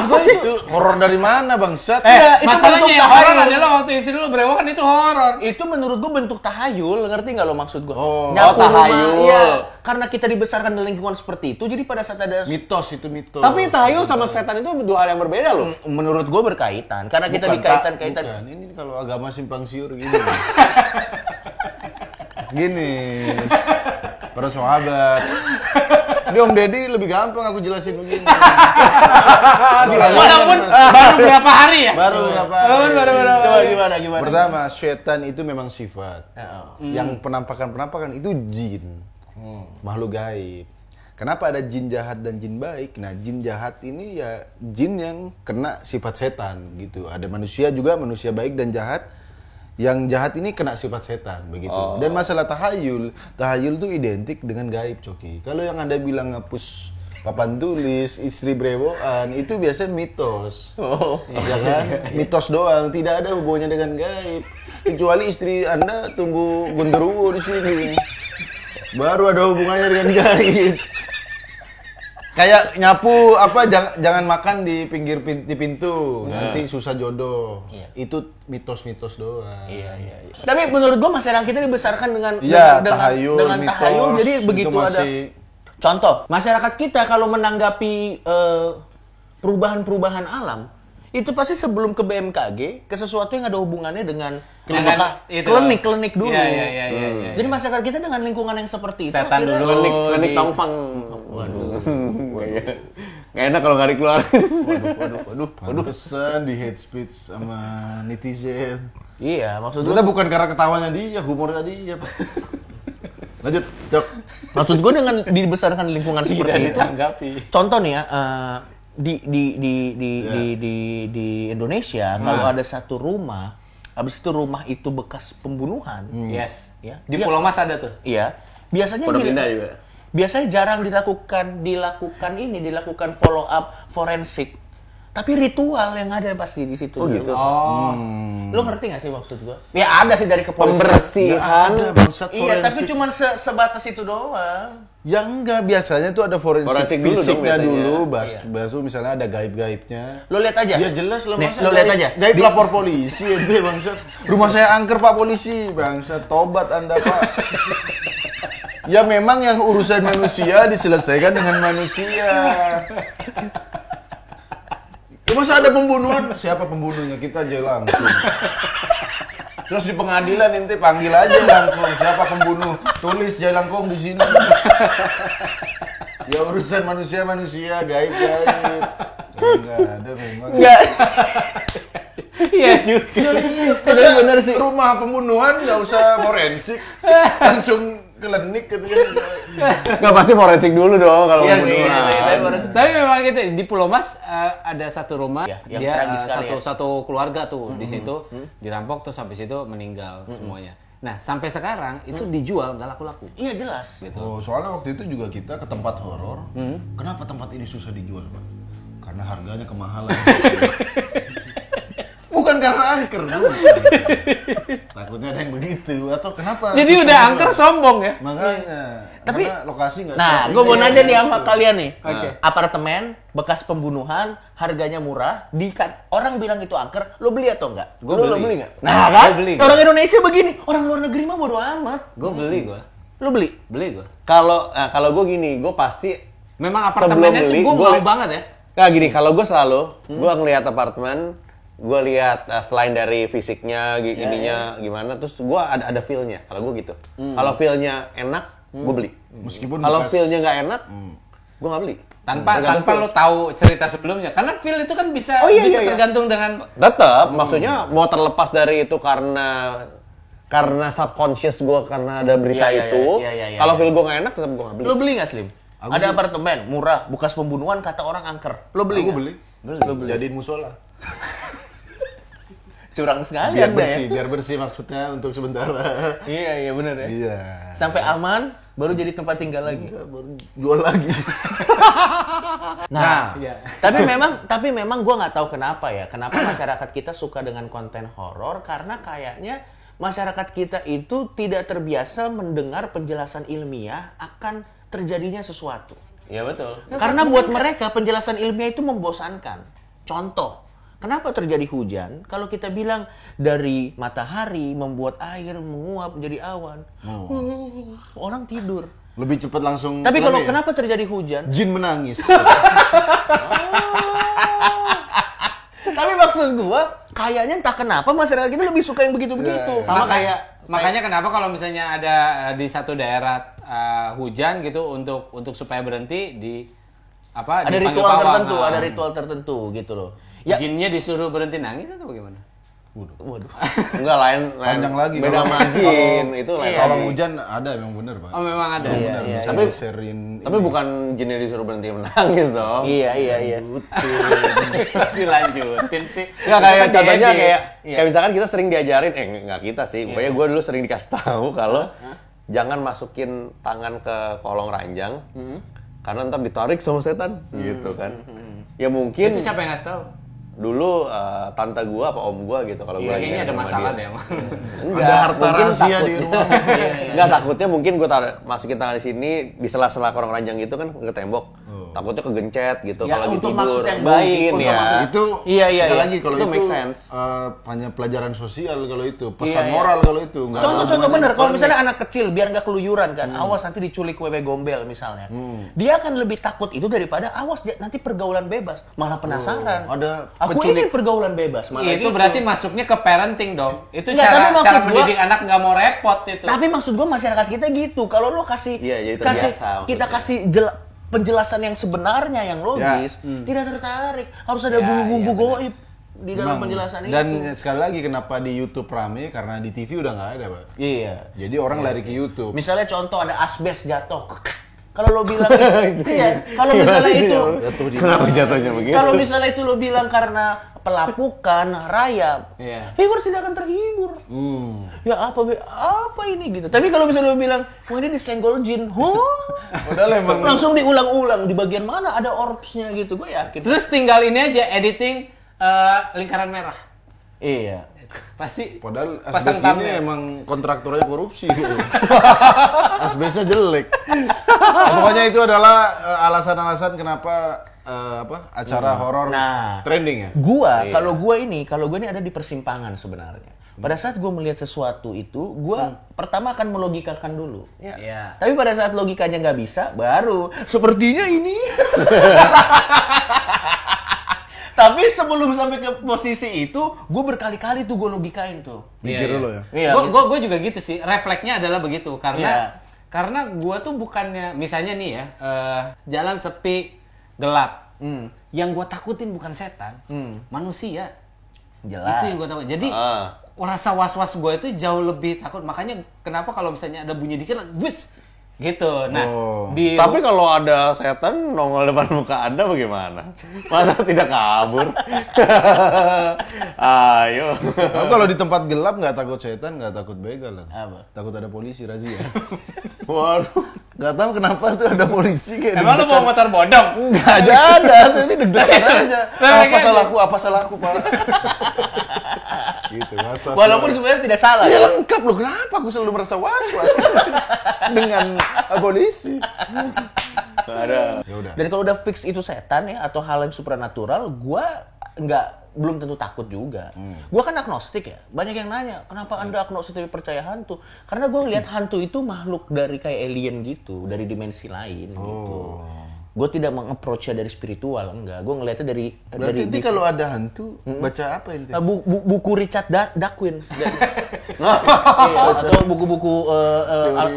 [SPEAKER 3] gua sih
[SPEAKER 1] Itu horor dari mana bangsat?
[SPEAKER 3] itu
[SPEAKER 2] Masalahnya
[SPEAKER 3] bentuk
[SPEAKER 2] yang horor
[SPEAKER 3] tahayul.
[SPEAKER 2] adalah waktu istri lu berewokan itu horor.
[SPEAKER 3] Itu menurut gua bentuk tahayul, ngerti nggak lo maksud gua?
[SPEAKER 1] Oh.
[SPEAKER 3] Nyapu
[SPEAKER 4] Oh,
[SPEAKER 3] rumah,
[SPEAKER 4] tahayul.
[SPEAKER 3] iya. Karena kita dibesarkan dalam lingkungan seperti itu, jadi pada saat ada
[SPEAKER 1] Mitos itu mitos.
[SPEAKER 4] Tapi tahayul sama setan itu dua hal yang berbeda loh.
[SPEAKER 3] menurut gua berkaitan, karena kita
[SPEAKER 1] Bukan,
[SPEAKER 3] dikaitan-kaitan.
[SPEAKER 1] Bukan. Ini kalau agama simpang siur gini. Gini. Para sahabat. Ini Om Deddy lebih gampang aku jelasin begini.
[SPEAKER 2] Walaupun baru berapa hari ya?
[SPEAKER 1] Baru berapa?
[SPEAKER 3] Coba gimana?
[SPEAKER 1] Pertama, setan itu memang sifat.
[SPEAKER 3] Oh.
[SPEAKER 1] Yang penampakan itu jin. Makhluk gaib. Kenapa ada jin jahat dan jin baik? Nah, jin jahat ini ya jin yang kena sifat setan gitu. Ada manusia juga, manusia baik dan jahat. Yang jahat ini kena sifat setan begitu. Dan masalah tahayul tuh identik dengan gaib, Coki. Kalau yang Anda bilang ngapus papan tulis, istri brewokan, itu biasanya mitos. Ya kan? Mitos doang, tidak ada hubungannya dengan gaib. Kecuali istri Anda tumbuh genderuwo di sini. Baru ada hubungannya dengan gaib. Kayak nyapu jangan makan di pinggir pintu, nanti susah jodoh.
[SPEAKER 3] Iya.
[SPEAKER 1] Itu mitos-mitos doang.
[SPEAKER 3] Iya. Tapi menurut gua masyarakat kita dibesarkan dengan
[SPEAKER 1] tahayul,
[SPEAKER 3] dengan
[SPEAKER 1] mitos,
[SPEAKER 3] tahayul, jadi
[SPEAKER 1] itu
[SPEAKER 3] begitu ada
[SPEAKER 1] masih-
[SPEAKER 3] contoh masyarakat kita kalau menanggapi perubahan-perubahan alam itu pasti sebelum ke BMKG ke sesuatu yang ada hubungannya dengan klinik dulu.
[SPEAKER 2] Iya.
[SPEAKER 3] Jadi masyarakat kita dengan lingkungan yang seperti itu
[SPEAKER 2] Setan
[SPEAKER 3] akhirnya-
[SPEAKER 2] dulu.
[SPEAKER 4] Klinik tongfang. Waduh. Nggak enak kalau nggak dikeluarin.
[SPEAKER 3] Waduh.
[SPEAKER 1] Pantesan di hate speech sama netizen.
[SPEAKER 3] Iya, maksud
[SPEAKER 1] Ternyata
[SPEAKER 3] gua,
[SPEAKER 1] bukan karena ketawanya dia, humornya dia. Pak. Lanjut, Cok.
[SPEAKER 3] maksud gua dengan dibesarkan di lingkungan seperti itu.
[SPEAKER 2] Ditanggapi.
[SPEAKER 3] Contoh nih ya, di Indonesia kalau ada satu rumah, habis itu rumah itu bekas pembunuhan,
[SPEAKER 2] Yes.
[SPEAKER 3] Ya.
[SPEAKER 2] Di Pulau Mas ada tuh.
[SPEAKER 3] iya, biasanya
[SPEAKER 4] Pondok
[SPEAKER 3] yang
[SPEAKER 4] Indah juga.
[SPEAKER 3] biasanya jarang dilakukan follow up forensik. Tapi ritual yang ada pasti di situ.
[SPEAKER 4] Oh gitu.
[SPEAKER 3] Lo ngerti nggak sih maksud gua? Ya ada sih dari kepolisian.
[SPEAKER 4] Pembersihan.
[SPEAKER 1] Ada bangsat
[SPEAKER 3] Iya, tapi
[SPEAKER 1] forensik.
[SPEAKER 3] cuma sebatas itu doang.
[SPEAKER 1] Ya enggak, biasanya tuh ada
[SPEAKER 4] Forensik
[SPEAKER 1] forensik
[SPEAKER 4] dulu dong
[SPEAKER 1] fisiknya
[SPEAKER 4] biasanya.
[SPEAKER 1] dulu, baru misalnya ada gaib-gaibnya.
[SPEAKER 3] Lo lihat aja.
[SPEAKER 1] Ya jelas lah,
[SPEAKER 3] Nih,
[SPEAKER 1] masa
[SPEAKER 3] lo lihat aja.
[SPEAKER 1] gaib lapor polisi ente bangsat. Rumah saya angker Pak polisi, bangsat. Tobat Anda Pak. Ya memang yang urusan manusia diselesaikan dengan manusia. Ya, masa ada pembunuhan? Siapa pembunuhnya? Kita aja langsung. Terus di pengadilan ente panggil aja langsung siapa pembunuh, tulis Jailangkung di sini. Ya urusan manusia gaib. Enggak ada memang.
[SPEAKER 3] Enggak.
[SPEAKER 2] Iya juga.
[SPEAKER 1] Ya, iya,
[SPEAKER 3] Bener sih.
[SPEAKER 1] Rumah pembunuhan nggak usah forensik, langsung klinik gitu kan.
[SPEAKER 4] Nggak pasti forensik dulu dong kalau
[SPEAKER 3] Iya sih,
[SPEAKER 4] pembunuhan.
[SPEAKER 2] Tapi memang gitu di Pulau Mas ada satu rumah
[SPEAKER 3] Ya, yang
[SPEAKER 2] dia
[SPEAKER 3] tragis sekali ya.
[SPEAKER 2] satu keluarga tuh di situ dirampok terus sampai situ meninggal semuanya. Nah, sampai sekarang itu dijual nggak laku-laku.
[SPEAKER 3] Iya jelas.
[SPEAKER 2] Gitu.
[SPEAKER 1] Oh, soalnya waktu itu juga kita ke tempat horor. Kenapa tempat ini susah dijual, Pak? Karena harganya kemahalan. Bukan karena angker, bukan. Takutnya ada yang begitu atau kenapa?
[SPEAKER 2] Jadi
[SPEAKER 1] susah
[SPEAKER 2] udah
[SPEAKER 1] dijual?
[SPEAKER 2] angker sombong ya.
[SPEAKER 1] Makanya.
[SPEAKER 3] Tapi-
[SPEAKER 1] karena lokasi nggak.
[SPEAKER 3] Nah,
[SPEAKER 1] siap.
[SPEAKER 3] gue mau nanya nih sama kalian nih.
[SPEAKER 2] Oke.
[SPEAKER 3] Apartemen bekas pembunuhan, harganya murah, orang bilang itu angker, lo beli atau enggak?
[SPEAKER 2] Gua
[SPEAKER 3] Lo
[SPEAKER 2] beli.
[SPEAKER 3] beli enggak? Nah, kan?
[SPEAKER 2] Gua beli.
[SPEAKER 3] Orang Indonesia begini, orang luar negeri mah bodo amat.
[SPEAKER 2] Gue beli gue.
[SPEAKER 3] Lo beli?
[SPEAKER 2] Beli gue.
[SPEAKER 4] Kalau gue gini, gue pasti
[SPEAKER 2] Memang apartemennya tuh
[SPEAKER 4] beli,
[SPEAKER 2] gue
[SPEAKER 4] gua-
[SPEAKER 2] mau banget ya.
[SPEAKER 4] Nggak gini, kalau gue selalu, gue ngelihat apartemen, gue lihat selain dari fisiknya, ininya gimana, terus gue ada feel-nya. Kalau gue gitu. Kalau feel-nya enak, gue beli.
[SPEAKER 1] Meskipun
[SPEAKER 4] Kalau
[SPEAKER 1] bekas-
[SPEAKER 4] feel-nya nggak enak, gue nggak beli.
[SPEAKER 2] Tanpa
[SPEAKER 4] Tergantung feel.
[SPEAKER 2] lo tahu cerita sebelumnya. Karena feel itu kan bisa
[SPEAKER 4] Oh, iya,
[SPEAKER 2] bisa
[SPEAKER 4] iya.
[SPEAKER 2] tergantung dengan
[SPEAKER 4] Tetap, maksudnya mau terlepas dari itu karena subconscious gue karena ada berita
[SPEAKER 3] Iya, iya,
[SPEAKER 4] itu.
[SPEAKER 3] iya, iya, iya,
[SPEAKER 4] Kalau
[SPEAKER 3] iya.
[SPEAKER 4] feel gue nggak enak, tetap gue nggak beli.
[SPEAKER 3] Lo beli nggak Slim? Ada apartemen murah, bekas pembunuhan kata orang angker. Lo beli
[SPEAKER 1] Aku
[SPEAKER 3] nggak?
[SPEAKER 1] beli.
[SPEAKER 3] Lo beli.
[SPEAKER 1] Jadiin musola.
[SPEAKER 3] Curang sekali
[SPEAKER 1] Biar
[SPEAKER 3] Anda
[SPEAKER 1] bersih,
[SPEAKER 3] ya.
[SPEAKER 1] biar bersih maksudnya untuk sementara.
[SPEAKER 3] Iya benar ya.
[SPEAKER 1] Iya.
[SPEAKER 3] Sampai aman, baru jadi tempat tinggal lagi.
[SPEAKER 1] Baru jual lagi.
[SPEAKER 3] Nah,
[SPEAKER 2] Iya.
[SPEAKER 3] tapi memang gue nggak tahu kenapa ya, kenapa masyarakat kita suka dengan konten horor karena kayaknya masyarakat kita itu tidak terbiasa mendengar penjelasan ilmiah akan terjadinya sesuatu.
[SPEAKER 4] Iya betul.
[SPEAKER 3] Karena buat mereka penjelasan ilmiah itu membosankan. Contoh, kenapa terjadi hujan? Kalau kita bilang dari matahari membuat air menguap menjadi awan, orang tidur.
[SPEAKER 1] Lebih cepat langsung.
[SPEAKER 3] Tapi kalau
[SPEAKER 1] ya?
[SPEAKER 3] kenapa terjadi hujan?
[SPEAKER 1] Jin menangis.
[SPEAKER 3] Tapi maksud gua, kayaknya entah kenapa masyarakat kita lebih suka yang begitu-begitu.
[SPEAKER 4] Sama kayak
[SPEAKER 2] Makanya kenapa kalau misalnya ada di satu daerah hujan gitu untuk supaya berhenti di
[SPEAKER 3] Ada
[SPEAKER 2] dipanggil
[SPEAKER 3] ritual
[SPEAKER 2] pawang,
[SPEAKER 3] tertentu, ada ritual tertentu gitu loh. Ya,
[SPEAKER 2] Jinnya disuruh berhenti nangis atau bagaimana?
[SPEAKER 3] waduh.
[SPEAKER 4] enggak lain
[SPEAKER 1] Panjang lagi.
[SPEAKER 4] beda
[SPEAKER 1] Kalau-
[SPEAKER 4] sama jin, itu lain.
[SPEAKER 3] Iya,
[SPEAKER 1] Kalau
[SPEAKER 4] lagi.
[SPEAKER 1] ada ada emang bener, Pak.
[SPEAKER 2] Oh memang ada.
[SPEAKER 3] Iya,
[SPEAKER 1] Bener,
[SPEAKER 3] iya,
[SPEAKER 1] bisa
[SPEAKER 3] iya.
[SPEAKER 1] geserin.
[SPEAKER 4] Tapi bukan jinnya disuruh berhenti menangis dong.
[SPEAKER 3] Iya.
[SPEAKER 2] Dilanjutin sih.
[SPEAKER 4] Enggak kayak
[SPEAKER 2] Itu kan
[SPEAKER 4] contohnya
[SPEAKER 2] diedit.
[SPEAKER 4] kayak misalkan kita sering diajarin, enggak kita sih. Pokoknya gue dulu sering dikasih tahu kalau jangan masukin tangan ke kolong ranjang. Karena ntar ditarik sama setan gitu kan. Ya mungkin
[SPEAKER 2] Itu siapa yang ngasih tahu?
[SPEAKER 4] dulu tante gua apa om gua gitu kalau
[SPEAKER 2] Iya,
[SPEAKER 4] gua
[SPEAKER 2] kayaknya ada
[SPEAKER 4] sama
[SPEAKER 2] masalah
[SPEAKER 4] dia.
[SPEAKER 2] deh emang.
[SPEAKER 4] Enggak,
[SPEAKER 1] Ada harta
[SPEAKER 4] mungkin
[SPEAKER 1] rahasia di
[SPEAKER 4] takutnya-
[SPEAKER 1] rumah.
[SPEAKER 4] Enggak, takutnya mungkin gue masukin tangan di sini di sela-sela kolong ranjang gitu kan ke tembok. Takutnya kegencet gitu
[SPEAKER 3] Ya,
[SPEAKER 4] kalau lagi
[SPEAKER 3] untuk
[SPEAKER 4] tidur.
[SPEAKER 3] maksud yang baik,
[SPEAKER 4] Mungkin
[SPEAKER 3] untuk
[SPEAKER 4] ya.
[SPEAKER 3] maksud-
[SPEAKER 1] Itu
[SPEAKER 3] Iya,
[SPEAKER 1] sekali
[SPEAKER 3] iya.
[SPEAKER 1] lagi kalau
[SPEAKER 4] Itu
[SPEAKER 1] itu,
[SPEAKER 4] make sense.
[SPEAKER 1] hanya pelajaran sosial kalau itu,
[SPEAKER 3] Iya,
[SPEAKER 1] pesan
[SPEAKER 3] iya.
[SPEAKER 1] moral kalau itu. Nggak ada
[SPEAKER 3] Contoh-contoh
[SPEAKER 1] hubungannya
[SPEAKER 3] bener, kalau
[SPEAKER 1] dengan
[SPEAKER 3] misalnya anak kecil biar nggak keluyuran kan, awas nanti diculik wewe gombel misalnya. Dia akan lebih takut itu daripada awas nanti pergaulan bebas, malah penasaran.
[SPEAKER 1] ada
[SPEAKER 3] Aku
[SPEAKER 1] penculik.
[SPEAKER 3] ingin pergaulan bebas, malah
[SPEAKER 2] Itu
[SPEAKER 3] gitu.
[SPEAKER 2] berarti masuknya ke parenting dong. Itu
[SPEAKER 3] Nggak, tapi
[SPEAKER 2] cara
[SPEAKER 3] maksud
[SPEAKER 2] cara
[SPEAKER 3] gua-
[SPEAKER 2] mendidik anak nggak mau repot itu.
[SPEAKER 3] Tapi maksud gua masyarakat kita gitu. Kalau lo kasih
[SPEAKER 4] Iya, jadi
[SPEAKER 3] kasih
[SPEAKER 4] terbiasa
[SPEAKER 3] kita
[SPEAKER 4] maksudnya.
[SPEAKER 3] kasih penjelasan yang sebenarnya yang logis, tidak tertarik. Harus ada bumbu-bumbu goib di dalam
[SPEAKER 1] Memang.
[SPEAKER 3] penjelasan
[SPEAKER 1] Dan
[SPEAKER 3] itu.
[SPEAKER 1] sekali lagi kenapa di YouTube rame karena di TV udah nggak ada, Pak.
[SPEAKER 3] Iya.
[SPEAKER 1] Jadi orang lari ke YouTube.
[SPEAKER 3] Misalnya contoh ada asbes jatuh. Kalau lo bilang iya, kalau misalnya itu
[SPEAKER 1] Jatuh di
[SPEAKER 4] Kenapa jatuhnya begitu?
[SPEAKER 3] kalau misalnya itu lo bilang karena pelapukan, rayap,
[SPEAKER 2] Iya.
[SPEAKER 3] viewers tidak akan terhibur. Ya apa ini gitu. Tapi kalau misalnya lu bilang, wah ini disenggol jin,
[SPEAKER 1] Padahal emang
[SPEAKER 3] langsung diulang-ulang di bagian mana ada orbsnya gitu, gue yakin.
[SPEAKER 2] Terus tinggal ini aja editing lingkaran merah.
[SPEAKER 3] Iya.
[SPEAKER 2] Pasti
[SPEAKER 1] padahal
[SPEAKER 2] pasang
[SPEAKER 1] asbes ini
[SPEAKER 2] thumbnail.
[SPEAKER 1] emang kontraktornya korupsi gitu. Asbesnya jelek. Pokoknya itu adalah alasan-alasan kenapa acara horor
[SPEAKER 3] Nah.
[SPEAKER 1] trending ya.
[SPEAKER 3] Kalau gue ini ada di persimpangan sebenarnya. Pada saat gue melihat sesuatu itu, gue pertama akan melogikakan dulu.
[SPEAKER 2] Iya.
[SPEAKER 3] Tapi pada saat logikanya nggak bisa, baru sepertinya ini. Tapi sebelum sampai ke posisi itu, gue berkali-kali tuh gue logikain tuh.
[SPEAKER 1] Mikir dulu ya.
[SPEAKER 3] Iya.
[SPEAKER 2] Gue juga gitu sih. Refleksnya adalah begitu
[SPEAKER 3] Iya.
[SPEAKER 2] karena gue tuh bukannya misalnya nih ya jalan sepi gelap. Yang gue takutin bukan setan, manusia.
[SPEAKER 3] Jelas.
[SPEAKER 2] Itu yang gue takutin. Jadi rasa was-was gue itu jauh lebih takut. Makanya kenapa kalau misalnya ada bunyi dikit, wits gitu. Nah,
[SPEAKER 4] Tapi kalau ada setan nongol depan muka Anda bagaimana? Masa tidak kabur? Ayo.
[SPEAKER 1] Aku kalau di tempat gelap nggak takut setan, nggak takut begal lah.
[SPEAKER 3] Apa?
[SPEAKER 1] Takut ada polisi razia.
[SPEAKER 4] Waduh.
[SPEAKER 1] Nggak tahu kenapa tuh ada polisi kayak
[SPEAKER 2] emang lu
[SPEAKER 1] deg-degan.
[SPEAKER 2] mau motor bodong?
[SPEAKER 1] Nggak ada, tapi deg-degan aja. Apa salahku, Pak? Gitu, was-was.
[SPEAKER 3] Walaupun sebenarnya tidak salah.
[SPEAKER 1] Ya lengkap loh, kenapa aku selalu merasa was-was dengan polisi?
[SPEAKER 4] Ada.
[SPEAKER 1] Ya udah.
[SPEAKER 3] Dan kalau udah fix itu setan ya atau hal yang supranatural, gua belum tentu takut juga. Gua kan agnostik ya. Banyak yang nanya, kenapa Anda agnostik tapi percaya hantu? Karena gua ngelihat hantu itu makhluk dari kayak alien gitu, dari dimensi lain gitu. Gue tidak meng-approach-nya dari spiritual, enggak. Gue ngelihatnya dari
[SPEAKER 1] Berarti nanti kalau ada hantu, baca apa inti?
[SPEAKER 3] buku Richard Dawkins. Iya, atau buku-buku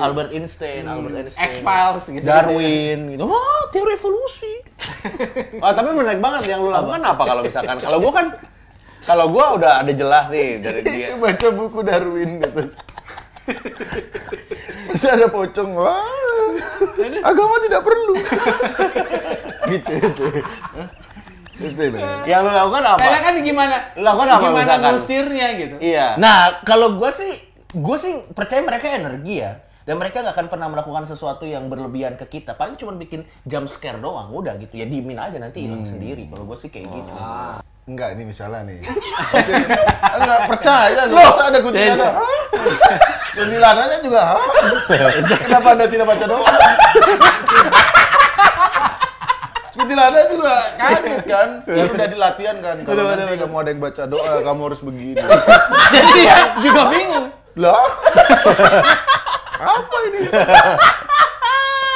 [SPEAKER 3] Albert Einstein,
[SPEAKER 2] X-Files gitu.
[SPEAKER 3] Darwin gitu. Wah, teori evolusi.
[SPEAKER 4] Oh, tapi menarik banget yang lu lakukan apa kalau misalkan kalau gua udah ada jelas nih dari dia.
[SPEAKER 1] Baca buku Darwin gitu. Masih ada pocong, wah, agama tidak perlu. gitu. Itu loh.
[SPEAKER 4] Yang lu lakukan apa?
[SPEAKER 2] Karena kan gimana?
[SPEAKER 4] Lu lakukan apa
[SPEAKER 2] Gimana
[SPEAKER 4] misalkan?
[SPEAKER 2] ngusirnya gitu?
[SPEAKER 4] Iya.
[SPEAKER 3] Nah, kalau gue sih percaya mereka energi ya. Dan mereka gak akan pernah melakukan sesuatu yang berlebihan ke kita. Paling cuma bikin jump scare doang, udah gitu. Ya diemin aja nanti hilang sendiri. Kalau gue sih kayak gitu.
[SPEAKER 1] Enggak, ini misalnya nih. Enggak percaya nih, masa ada kuntilanak? Kuntilanaknya juga, kenapa Anda tidak baca doa? Kuntilanak juga kaget kan? Kan udah dilatihan kan, kalau nanti kamu ada yang baca doa, kamu harus begini.
[SPEAKER 2] Jadi ya juga bingung.
[SPEAKER 1] Lah? Apa ini?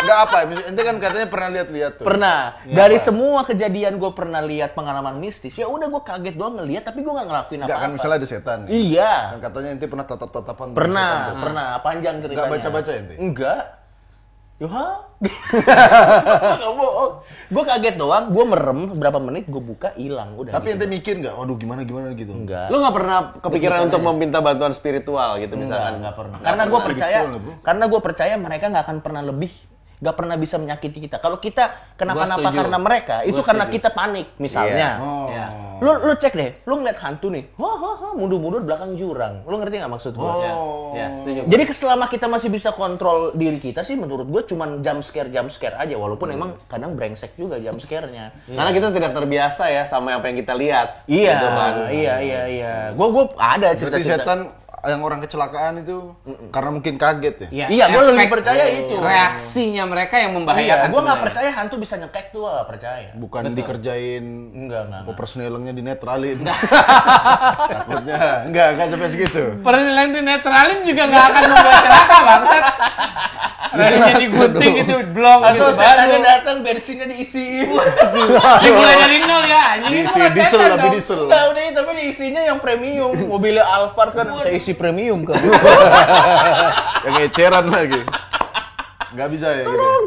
[SPEAKER 1] Enggak apa, ente kan katanya pernah lihat-lihat tuh.
[SPEAKER 3] Pernah. Dari semua kejadian gue pernah lihat pengalaman mistis. Ya udah gue kaget doang ngelihat, tapi gue gak ngelakuin
[SPEAKER 1] Enggak
[SPEAKER 3] apa-apa.
[SPEAKER 1] kan misalnya ada setan nih.
[SPEAKER 3] Iya.
[SPEAKER 1] Kan katanya ente pernah tatap-tatapan.
[SPEAKER 3] Pernah. Panjang ceritanya.
[SPEAKER 1] Nggak baca-baca ente?
[SPEAKER 3] Enggak. Yoha? Gak bohong. Gue kaget doang, gue merem berapa menit, gue buka, hilang. Udah.
[SPEAKER 1] Tapi
[SPEAKER 3] gitu.
[SPEAKER 1] ente mikir nggak? Waduh gimana gitu?
[SPEAKER 3] Enggak.
[SPEAKER 4] Lu nggak pernah kepikiran untuk meminta bantuan spiritual gitu misalkan?
[SPEAKER 3] Enggak pernah. Karena gue percaya mereka nggak akan pernah nggak pernah bisa menyakiti kita. Kalau kita kenapa-napa
[SPEAKER 2] setuju.
[SPEAKER 3] karena mereka, itu
[SPEAKER 2] Gua
[SPEAKER 3] karena
[SPEAKER 2] setuju.
[SPEAKER 3] kita panik misalnya.
[SPEAKER 2] Ya.
[SPEAKER 3] Lu cek deh, lu ngeliat hantu nih, mundur-mundur belakang jurang. Lu ngerti nggak maksud gue?
[SPEAKER 2] Ya, setuju.
[SPEAKER 3] Jadi selama kita masih bisa kontrol diri kita sih, menurut gue cuman jump scare aja. Walaupun emang kadang brengsek juga jump scare-nya.
[SPEAKER 4] Karena kita tidak terbiasa ya sama apa yang kita lihat.
[SPEAKER 3] Iya,
[SPEAKER 4] Gitu kan.
[SPEAKER 3] iya. Gue ada
[SPEAKER 1] Berarti
[SPEAKER 3] cerita-cerita.
[SPEAKER 1] setan yang orang kecelakaan itu karena mungkin kaget ya?
[SPEAKER 3] Iya, gua lebih
[SPEAKER 2] efek
[SPEAKER 3] percaya itu.
[SPEAKER 2] Reaksinya mereka yang
[SPEAKER 3] Iya,
[SPEAKER 2] membahayakan.
[SPEAKER 3] gue nggak
[SPEAKER 2] sebenarnya.
[SPEAKER 3] percaya hantu bisa nyekek tuh, gak percaya.
[SPEAKER 1] Bukan dikerjain
[SPEAKER 3] Enggak.
[SPEAKER 1] personelnya dinetralin. Takutnya enggak sampai segitu.
[SPEAKER 2] Personel yang dinetralin juga nggak akan membuat celaka bangsat. Radinya digunting gitu, blong gitu.
[SPEAKER 3] Atau setannya datang, bensinnya diisiin.
[SPEAKER 2] Dimulai dari nol ya, anjing.
[SPEAKER 1] Diisi diesel tapi diesel.
[SPEAKER 3] Enggak, udah tapi diisinya yang premium. Mobilnya Alphard kan saya isi premium kan.
[SPEAKER 1] Yang eceran lagi. Enggak bisa ya gitu.